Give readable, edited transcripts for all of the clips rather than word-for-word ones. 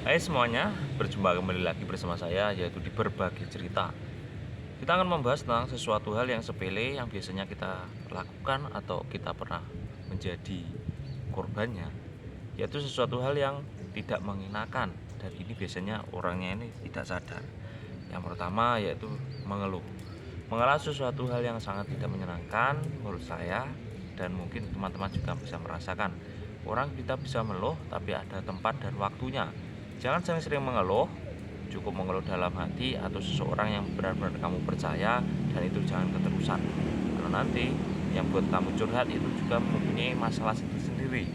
Hai semuanya, berjumpa kembali lagi bersama saya yaitu di Berbagi Cerita. Kita akan membahas tentang sesuatu hal yang sepele yang biasanya kita lakukan atau kita pernah menjadi korbannya, yaitu sesuatu hal yang tidak mengenakan dan ini biasanya orangnya ini tidak sadar. Yang pertama yaitu mengeluh. Mengeluh sesuatu hal yang sangat tidak menyenangkan menurut saya dan mungkin teman-teman juga bisa merasakan. Orang kita bisa mengeluh tapi ada tempat dan waktunya. Jangan sering-sering mengeluh, cukup mengeluh dalam hati atau seseorang yang benar-benar kamu percaya dan itu jangan keterusan. Karena nanti yang buat kamu curhat itu juga mempunyai masalah sendiri.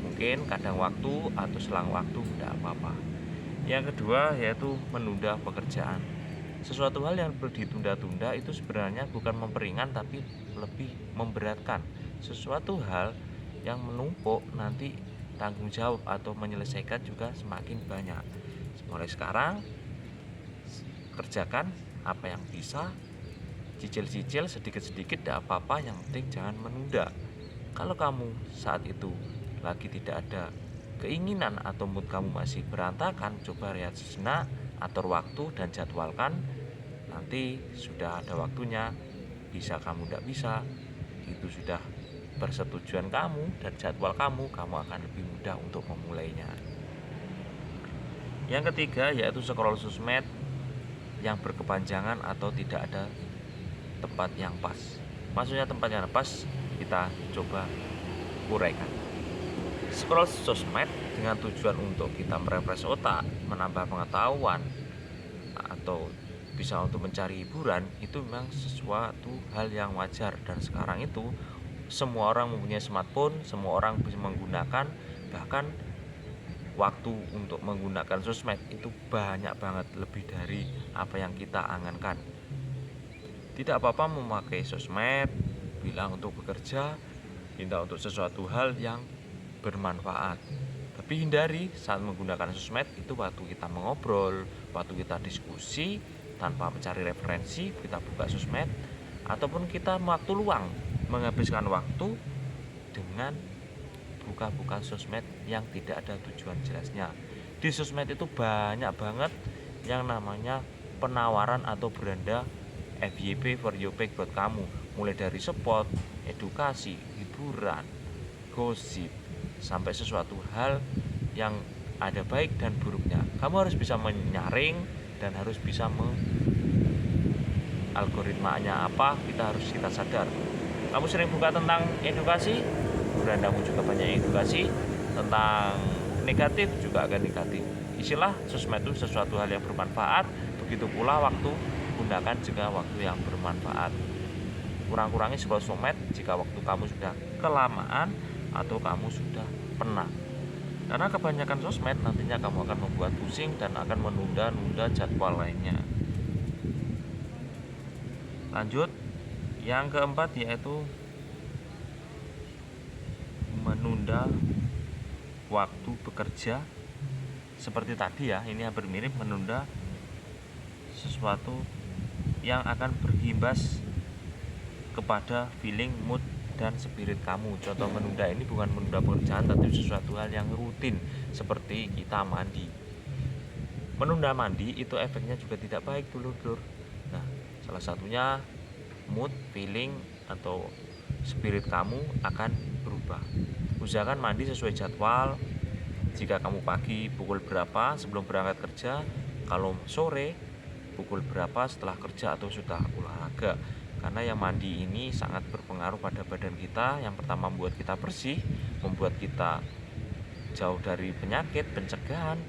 Mungkin kadang waktu atau selang waktu tidak apa-apa. Yang kedua yaitu menunda pekerjaan. Sesuatu hal yang perlu ditunda-tunda itu sebenarnya bukan memperingan tapi lebih memberatkan. Sesuatu hal yang menumpuk nanti tanggung jawab atau menyelesaikan juga semakin banyak. Mulai sekarang kerjakan apa yang bisa, cicil-cicil sedikit-sedikit tidak apa-apa, yang penting jangan menunda. Kalau kamu saat itu lagi tidak ada keinginan atau mood kamu masih berantakan, coba lihat sejenak, atur waktu dan jadwalkan. Nanti sudah ada waktunya, bisa kamu tidak bisa, itu sudah persetujuan kamu dan jadwal kamu akan lebih mudah untuk memulainya. Yang ketiga yaitu scroll sosmed yang berkepanjangan atau tidak ada tempat yang pas. Maksudnya tempat yang pas kita coba uraikan. Scroll sosmed dengan tujuan untuk kita merefresh otak, menambah pengetahuan, atau bisa untuk mencari hiburan, itu memang sesuatu hal yang wajar. Dan sekarang itu semua orang mempunyai smartphone, semua orang bisa menggunakan, bahkan waktu untuk menggunakan sosmed itu banyak banget, lebih dari apa yang kita angankan. Tidak apa-apa memakai sosmed bila untuk bekerja, bila untuk sesuatu hal yang bermanfaat. Tapi hindari saat menggunakan sosmed itu waktu kita mengobrol, waktu kita diskusi tanpa mencari referensi, kita buka sosmed, ataupun kita waktu luang menghabiskan waktu dengan buka-buka sosmed yang tidak ada tujuan jelasnya. Di sosmed itu banyak banget yang namanya penawaran atau beranda FYP for you page buat kamu, mulai dari spot, edukasi, hiburan, gosip, sampai sesuatu hal yang ada baik dan buruknya. Kamu harus bisa menyaring dan harus bisa algoritmanya apa, kita sadar. Kamu sering buka tentang edukasi, berandamu juga banyak edukasi, tentang negatif juga akan negatif. Isilah sosmed itu sesuatu hal yang bermanfaat, begitu pula waktu gunakan jika waktu yang bermanfaat. Kurang-kurangi scroll sosmed jika waktu kamu sudah kelamaan atau kamu sudah penat. Karena kebanyakan sosmed nantinya kamu akan membuat pusing dan akan menunda-nunda jadwal lainnya. Lanjut, yang keempat yaitu menunda waktu bekerja. Seperti tadi ya, ini hampir mirip, menunda sesuatu yang akan berimbas kepada feeling, mood, dan spirit kamu. Contoh menunda ini bukan menunda pekerjaan, tapi sesuatu hal yang rutin seperti kita mandi. Menunda mandi itu efeknya juga tidak baik dulur-dulur. Nah, salah satunya mood, feeling, atau spirit kamu akan berubah. Usahakan mandi sesuai jadwal. Jika kamu pagi pukul berapa sebelum berangkat kerja, kalau sore pukul berapa setelah kerja atau sudah olahraga. Karena yang mandi ini sangat berpengaruh pada badan kita. Yang pertama membuat kita bersih, membuat kita jauh dari penyakit, pencegahan,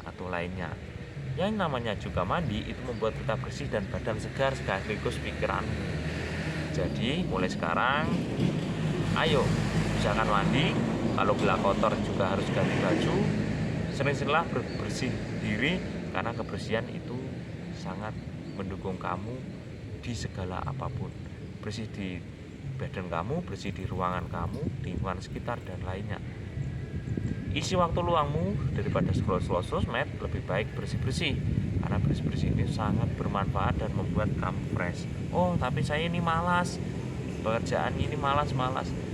atau lainnya. Yang namanya juga mandi itu membuat kita bersih dan badan segar sekaligus pikiranmu. Jadi mulai sekarang, ayo usahakan mandi. Kalau bila kotor juga harus ganti baju. Sering-seringlah bersih diri, karena kebersihan itu sangat mendukung kamu di segala apapun. Bersih di badan kamu, bersih di ruangan kamu, lingkungan sekitar, dan lainnya. Isi waktu luangmu daripada scroll sosmed, lebih baik bersih-bersih, karena bersih-bersih ini sangat bermanfaat dan membuat kamu fresh. Oh, tapi saya ini malas, pekerjaan ini malas.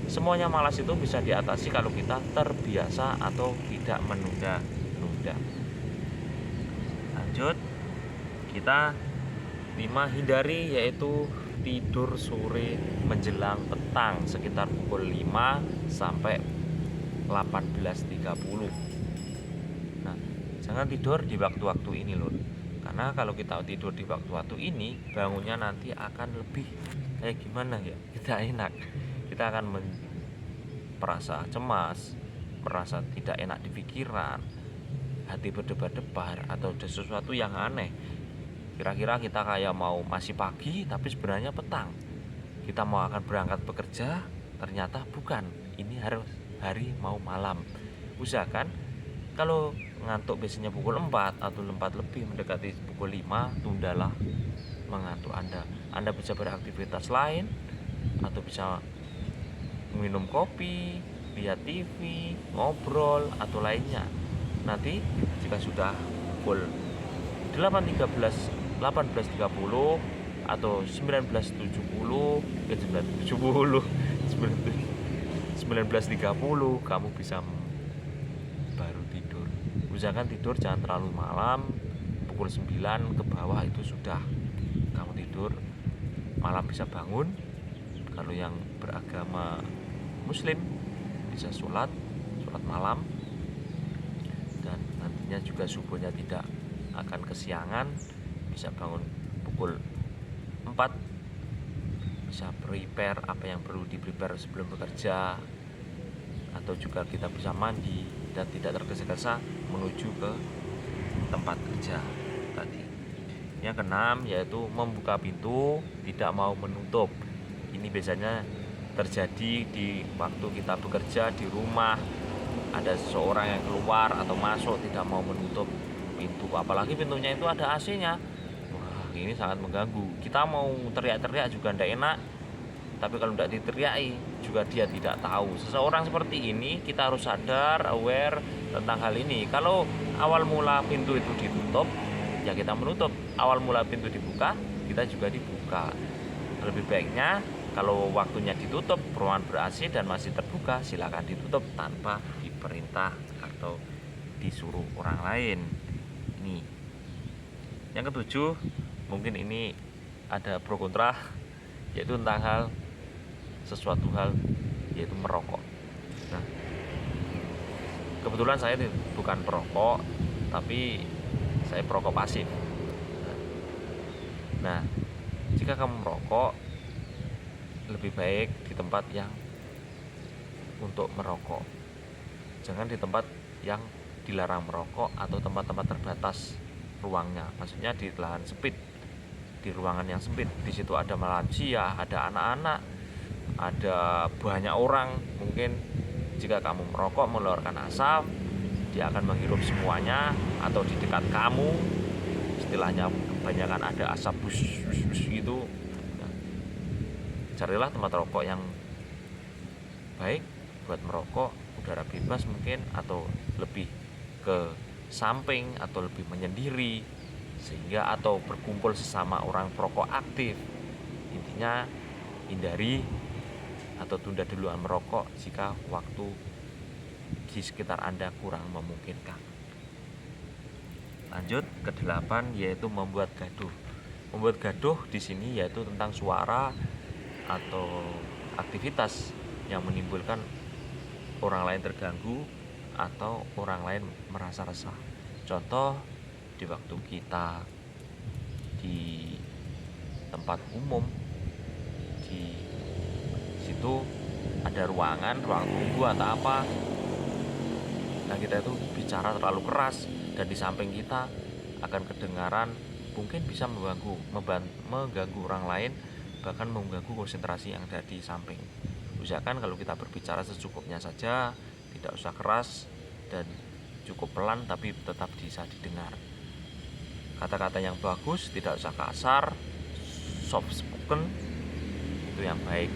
Semuanya malas itu bisa diatasi kalau kita terbiasa atau tidak menunda-nunda. Kita 5, hindari yaitu tidur sore menjelang petang sekitar pukul 5 sampai 18.30. Nah, jangan tidur di waktu-waktu ini loh. Karena kalau kita tidur di waktu-waktu ini, bangunnya nanti akan lebih kayak gimana ya? Tidak enak. Kita akan merasa cemas, merasa tidak enak di pikiran, hati berdebar-debar, atau ada sesuatu yang aneh. Kira-kira kita kayak mau masih pagi tapi sebenarnya petang. Kita mau akan berangkat bekerja, ternyata bukan. Ini harus hari mau malam. Usahakan kalau ngantuk biasanya pukul 4 atau 4 lebih mendekati pukul 5, tundalah mengantuk Anda. Anda bisa beraktivitas lain atau bisa minum kopi, lihat TV, ngobrol atau lainnya. Nanti jika sudah pukul 18.30 atau 19.70 19.30 kamu bisa baru tidur. Usahakan tidur jangan terlalu malam. Pukul 9 ke bawah itu sudah kamu tidur. Malam bisa bangun. Kalau yang beragama Muslim bisa sholat malam, dan nantinya juga subuhnya tidak akan kesiangan. Bisa bangun pukul 4, bisa prepare apa yang perlu di-prepare sebelum bekerja, atau juga kita bisa mandi dan tidak tergesa-gesa menuju ke tempat kerja tadi. Yang keenam yaitu membuka pintu, tidak mau menutup. Ini biasanya terjadi di waktu kita bekerja di rumah. Ada seseorang yang keluar atau masuk tidak mau menutup pintu, apalagi pintunya itu ada AC-nya. Wah, ini sangat mengganggu. Kita mau teriak-teriak juga tidak enak, tapi kalau tidak diteriaki juga dia tidak tahu. Seseorang seperti ini kita harus sadar, aware tentang hal ini. Kalau awal mula pintu itu ditutup, ya kita menutup. Awal mula pintu dibuka, kita juga dibuka. Lebih baiknya kalau waktunya ditutup, ruangan ber-AC dan masih terbuka, silakan ditutup tanpa diperintah atau disuruh orang lain. Ini yang ketujuh, mungkin ini ada pro kontra, yaitu tentang sesuatu hal yaitu merokok. Nah, kebetulan saya bukan perokok, tapi saya perokok pasif. Nah, jika kamu merokok, lebih baik di tempat yang untuk merokok. Jangan di tempat yang dilarang merokok atau tempat-tempat terbatas ruangnya. Maksudnya di lahan sempit, di ruangan yang sempit. Di situ ada lansia, ada anak-anak, ada banyak orang. Mungkin jika kamu merokok mengeluarkan asap, dia akan menghirup semuanya. Atau di dekat kamu, istilahnya kebanyakan ada asap bus gitu. Nah, carilah tempat rokok yang baik buat merokok, udara bebas mungkin, atau lebih ke samping atau lebih menyendiri, sehingga atau berkumpul sesama orang perokok aktif. Intinya hindari atau tunda duluan merokok jika waktu di sekitar Anda kurang memungkinkan. Lanjut ke 8, yaitu membuat gaduh. Membuat gaduh di sini yaitu tentang suara atau aktivitas yang menimbulkan orang lain terganggu atau orang lain merasa resah. Contoh, di waktu kita di tempat umum, di situ ada ruang tunggu atau apa, nah kita itu bicara terlalu keras dan di samping kita akan kedengaran, mungkin bisa mengganggu orang lain, bahkan mengganggu konsentrasi yang ada di samping. Usahakan kalau kita berbicara secukupnya saja, tidak usah keras dan cukup pelan tapi tetap bisa didengar. Kata-kata yang bagus, tidak usah kasar, soft spoken, itu yang baik.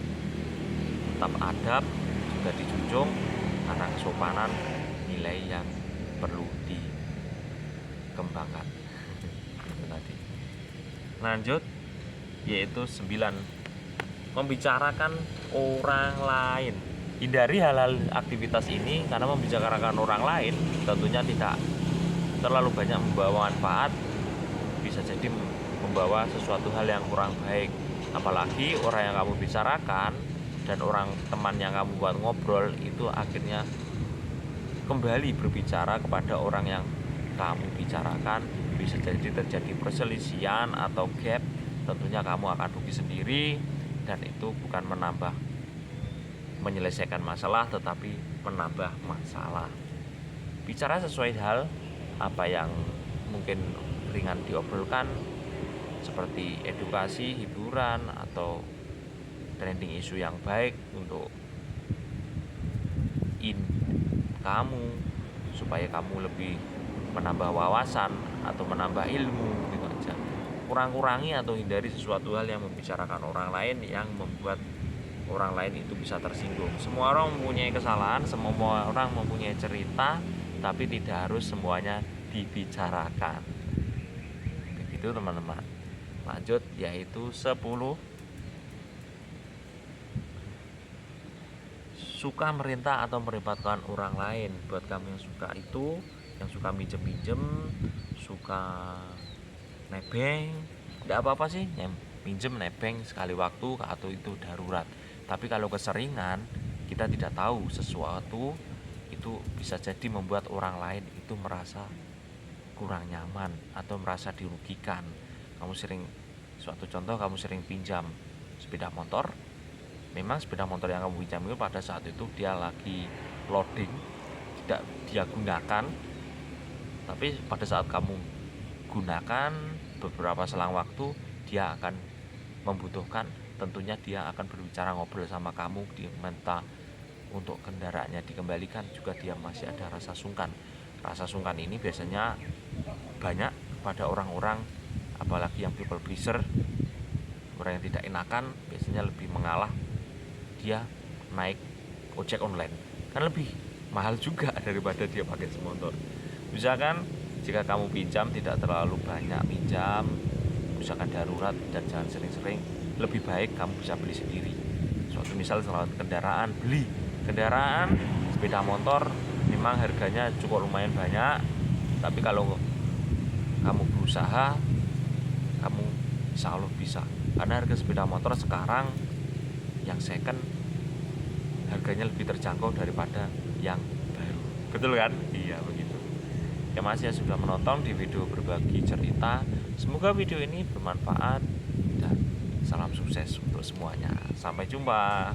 Tetap adab juga dijunjung, karena kesopanan nilai yang perlu dikembangkan. Itu tadi. Lanjut, yaitu 9, membicarakan orang lain. Hindari hal-hal aktivitas ini karena membicarakan orang lain tentunya tidak terlalu banyak membawa manfaat, bisa jadi membawa sesuatu hal yang kurang baik. Apalagi orang yang kamu bicarakan dan orang teman yang kamu buat ngobrol itu akhirnya kembali berbicara kepada orang yang kamu bicarakan, bisa jadi terjadi perselisihan atau gap. Tentunya kamu akan rugi sendiri, dan itu bukan menyelesaikan masalah, tetapi menambah masalah. Bicara sesuai hal apa yang mungkin ringan diobrolkan, seperti edukasi, hiburan, atau trending isu yang baik untuk kamu, supaya kamu lebih menambah wawasan atau menambah ilmu, gitu aja. Kurangi atau hindari sesuatu hal yang membicarakan orang lain yang membuat orang lain itu bisa tersinggung. Semua orang mempunyai kesalahan, semua orang mempunyai cerita, tapi tidak harus semuanya dibicarakan. Begitu teman-teman. Lanjut, yaitu 10 suka merintah atau merepotkan orang lain. Buat kamu yang suka itu, yang suka minjem-minjem, suka nebeng, tidak apa-apa sih, minjem nebeng sekali waktu atau itu darurat. Tapi kalau keseringan, kita tidak tahu sesuatu itu bisa jadi membuat orang lain itu merasa kurang nyaman atau merasa dirugikan. Suatu contoh, kamu sering pinjam sepeda motor. Memang sepeda motor yang kamu pinjam itu pada saat itu dia lagi loading, tidak dia gunakan. Tapi pada saat kamu gunakan, beberapa selang waktu dia akan membutuhkan, tentunya dia akan berbicara, ngobrol sama kamu, diminta untuk kendaraannya dikembalikan, juga dia masih ada rasa sungkan. Rasa sungkan ini biasanya banyak pada orang-orang, apalagi yang people pleaser, orang yang tidak enakan, biasanya lebih mengalah dia naik ojek online, kan lebih mahal juga daripada dia pakai semotor. Misalkan jika kamu pinjam, tidak terlalu banyak pinjam, misalkan darurat, dan jangan sering-sering. Lebih baik kamu bisa beli sendiri. Suatu misal kendaraan, beli kendaraan, sepeda motor, memang harganya cukup lumayan banyak, tapi kalau kamu berusaha, kamu insya Allah bisa. Karena harga sepeda motor sekarang yang second harganya lebih terjangkau daripada yang baru. Betul kan? Iya, begitu. Terima kasih yang sudah menonton di video berbagi cerita. Semoga video ini bermanfaat dan salam sukses untuk semuanya. Sampai jumpa.